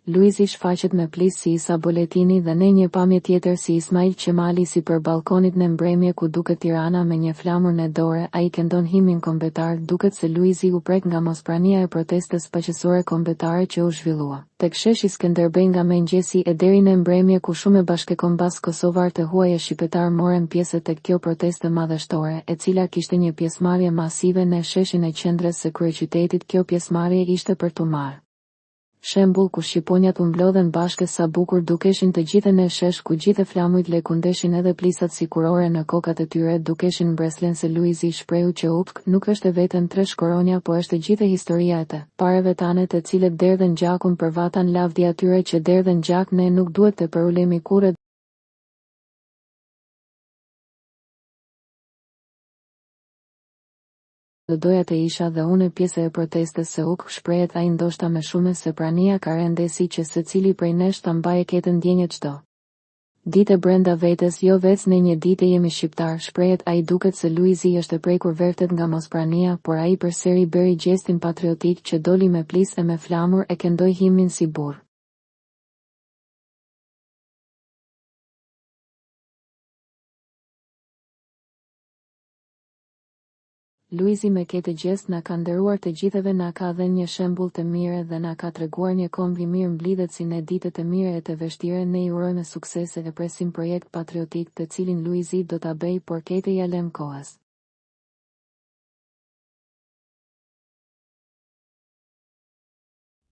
Luizi shfaqet me plis si Isa Boletini dhe ne një pamje tjetër si Ismail Qemali si për balkonit në mbrëmje ku duket Tirana me një flamur në dore, ai këndon himnin kombëtar. Duket se Luizi u prek nga mosprania e protestës paqësore kombëtare që u zhvillua tek sheshi Skënderbej nga mëngjesi e deri në mbrëmje, ku shumë bashkëkombas kosovar të huaj e shqiptar morën pjesë tek kjo protestë madhështore, e cila kishte një pjesëmarrje masive në sheshin e qendrës së kryeqytetit. Kjo pjesëmarrje ishte për tu marrë shembull ku shqiponjat u mblodhen bashkë sa bukur dukeshin të gjithë në shesh, ku gjithë flamujt lëkundeshin edhe plisat sikurore në kokat e tyre dukeshin mbreslen se Luizi shprehu që nuk është vetëm tre shkoronja, po është gjithë historia e të pareve tane të cilët derdhen gjakun për vatan lavdi atyre që derdhen gjak. Ne nuk duhet të përulemi kurrë. Do doja të isha dhe unë pjesë e protestës se shprehet ai, ndoshta me shumë se prania ka rendesi që secili prej nesh ta mbaje këtë ndjenjë çdo ditë brenda vetes, jo vetëm në një ditë jemi shqiptar. Shprehet ai. Duket se Luizi është prekur vërtet nga mosprania, por ai përsëri bëri gjestin patriotik që doli me plis e me flamur e këndoi himnin si burr. Luizi me këtë gjest na ka nderuar të gjithëve, na ka dhënë një shembull të mirë dhe na ka treguar një komb i mirë mblidhet si në ditët e mira e të vështira. Ne i urojmë suksese e presim projekt patriotik të cilin Luizi do ta bëj, por këtë ja lëm kohës.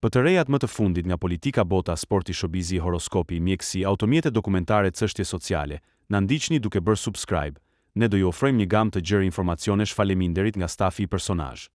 Për të rejat më të fundit nga politika, bota, sporti, showbizi, horoskopi, mjekësi, automjete dokumentare, çështje sociale, na ndiqni duke bërë subscribe. Ne do ju ofrojmë një gamë të gjerë informacionesh. Faleminderit nga stafi i personazh.